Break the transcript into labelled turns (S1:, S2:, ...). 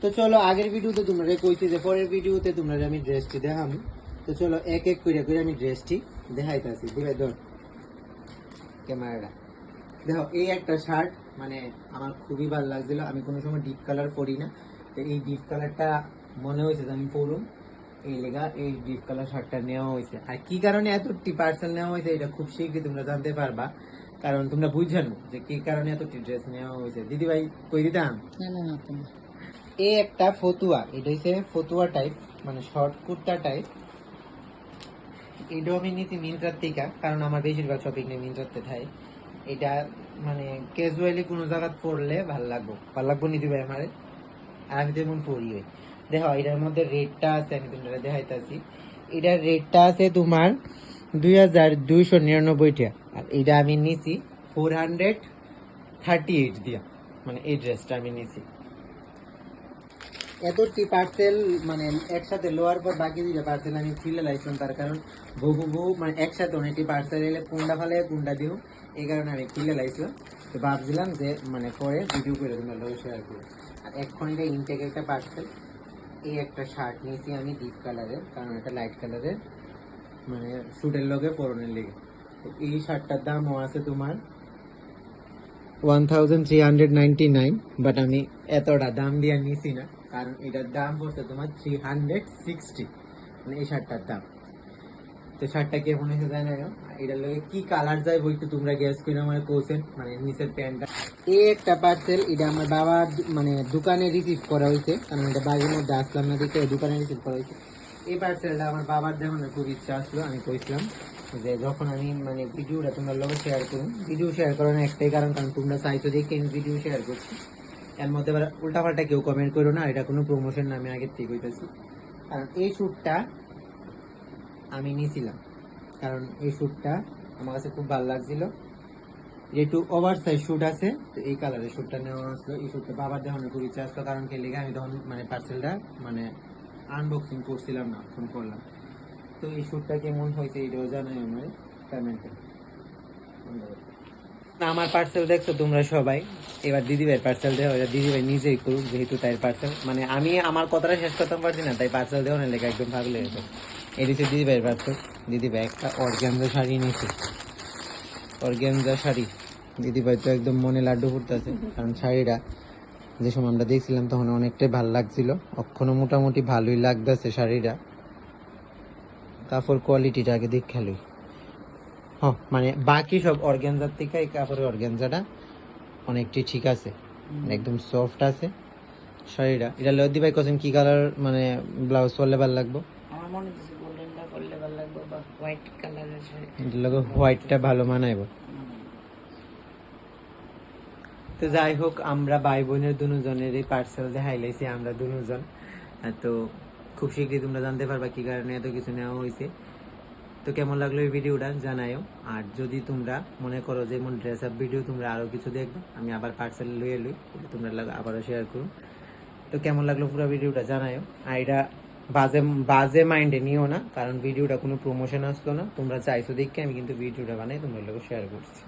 S1: তো চলো আগের ভিডিওতে তোমরা কইছি যে পরের ভিডিওতে তোমরা আমি ড্রেসটি দেখাম। তো চলো এক এক করে করে আমি ড্রেসটি দেখাইতেছি। দিবে ধর ক্যামেরাটা। দেখো এই একটা শার্ট, মানে আমার খুবই ভালো লাগছিল। আমি কোনো সময় ডিপ কালার পরি না, তো এই ডিপ কালারটা মনে হয়েছে যে আমি পরুম, এই লেগা এই ডিপ কালার শার্টটা নেওয়া হয়েছে। আর কি কারণে এতটি পার্সেল নেওয়া হয়েছে এটা খুব শীঘ্রই তোমরা জানতে পারবা, কারণ তোমরা বুঝানো যে কি কারণে এতটি ড্রেস নেওয়া হয়েছে। দিদি ভাই কই দিতাম এই একটা ফতুয়া, এটা হচ্ছে ফতুয়া টাইপ, মানে শর্ট কুর্তা টাইপ। এটাও আমি নিচ্ছি মিন্ত্রার থেকে, কারণ আমার বেশিরভাগ শপিং নেই মিন্ত্রাতে থাকে। এটা মানে ক্যাজুয়ালি কোনো জায়গা পরলে ভালো লাগবো নিতে ভাই আমার। আর আমি তেমন পরি ভাই। দেখো এটার মধ্যে রেটটা আছে, আমি তোমরা দেখাইতেছি। এটার রেটটা আছে তোমার 2299 টাকা, আর এটা আমি নিছি 438 দিয়া, মানে এই ড্রেসটা আমি নিছি। এতটি পার্সেল মানে একসাথে লোয়ার পর বাকি দুইটা পার্সেল আমি খুলে লাইছিলাম, তার কারণ বহু মানে একসাথে অনেকটি পার্সেল এলে কোনটা ফালে কোনটা দিব, এই কারণে আমি খুলে লাইছিলাম। তো ভাবছিলাম যে মানে পরে ভিডিও করে তোমরা লোক শেয়ার করবো। আর এখন এটা ইনটেক একটা পার্সেল। এই একটা শার্ট নিয়েছি আমি ডিপ কালারের, কারণ এটা লাইট কালারের, মানে শুটের লগে পরনের লেগে। তো এই শার্টটার দামও আছে তোমার 1399, বাট আমি এতটা দাম দিয়ে নিছি না, কারণ এটার দাম পড়ছে তোমার 360, মানে এই শার্টটার দাম। তো শার্টটা কেমন হয়েছে জানি না, এটার লগে কি কালার যায় বইতে তোমরা গ্যাস করে আমার কোসেন, মানে নিচের প্যান্টটা। এই একটা পার্সেল, এটা আমার বাবার মানে দোকানে রিসিভ করা হয়েছে, কারণ এটা বাড়ির মধ্যে আসলাম না দেখে দোকানে রিসিভ করা হয়েছে। এই পার্সেলটা আমার বাবার দেখানোর খুব ইচ্ছা আসলো, আমি কইছিলাম যে যখন আমি মানে ভিডিওটা তোমরা লোক শেয়ার করুন। ভিডিও শেয়ার করার একটাই কারণ তোমরা চাইছো দেখে আমি ভিডিও শেয়ার করছি। এর মধ্যে আবার উল্টাপাল্টা কেউ কমেন্ট করো না, এটা কোনো প্রমোশন না, আমি আগের থেকে কইতেছি। কারণ এই শ্যুটটা আমি নিয়েছিলাম, কারণ এই শ্যুটটা আমার কাছে খুব ভালো লাগছিল। একটু ওভার সাইজ শ্যুট আছে, তো এই কালারের শ্যুটটা নেওয়া আসলো। এই শ্যুটটা বাবার দেখানোর খুব ইচ্ছা আসলো, কারণ কে লেগে আমি তখন মানে পার্সেলটা মানে আনবক্সিং করছিলাম না, ফোন করলাম। তো এই শ্যুটটা কেমন হয়েছে এটাও জানাই আমার কমেন্টে। আমার পার্সেল দেখছো তোমরা সবাই, এবার দিদিভাইয়ের পার্সেল দেওয়া, দিদিভাই নিজেই করুক, যেহেতু তাই পার্সেল, মানে আমি আমার কথাটা শেষ করতে পারছি না, তাই পার্সেল দেওয়ার লেগে একদম ভাগলে যেত। এই দিচ্ছে দিদিভাইয়ের পার্সেল। দিদিভাই একটা অর্গ্যানজা শাড়ি নিয়েছে, অর্গ্যানজা শাড়ি। দিদিভাই তো একদম মনে লাড্ডু ফুটতেছে, কারণ শাড়িটা যে সময় আমরা দেখছিলাম তখন অনেকটাই ভালো লাগছিল, এখনো মোটামুটি ভালোই লাগতেছে শাড়িটা। কাপড় কোয়ালিটিটা আগে দেখ খেলোই, মানে বাকি সব অর্গ্যানজার থেকে এই কাপড়ের অর্গ্যানজাটা অনেকটাই ঠিক আছে, একদম সফট আছে শাড়িটা। এটা লদ্দি ভাই কোসেন কি কালার মানে ব্লাউজ পরলে ভালো লাগবে?
S2: আমার মনে হচ্ছে গোল্ডেনটা পরলে ভালো লাগবে, বা হোয়াইট কালারের শাড়ি,
S1: এটার লগে হোয়াইটটা ভালো মানাইব। তো যাই হোক, আমরা ভাই বোনের দুজনেরই পার্সেল দেখাই লাইছি আমরা দুজন। তো খুব শীঘ্রই তোমরা জানতে পারবা কি কারণে এত কিছু নেওয়া হয়েছে। তো কেমন লাগলো এই ভিডিওটা জানাইও। আর যদি তোমরা মনে করো যে এমন ড্রেস আপ ভিডিও তোমরা আরো কিছু দেখবে, আমি আবার পার্সেল লইয়ে তোমরা আবারও শেয়ার করুন। তো কেমন লাগলো পুরো ভিডিওটা জানাইও। আর এটা বাজে বাজে মাইন্ডে নিও না, কারণ ভিডিওটা কোনো প্রমোশন আসলো না, তোমরা চাইছো দেখে আমি কিন্তু ভিডিওটা বানাই তোমরা লোক শেয়ার করছি।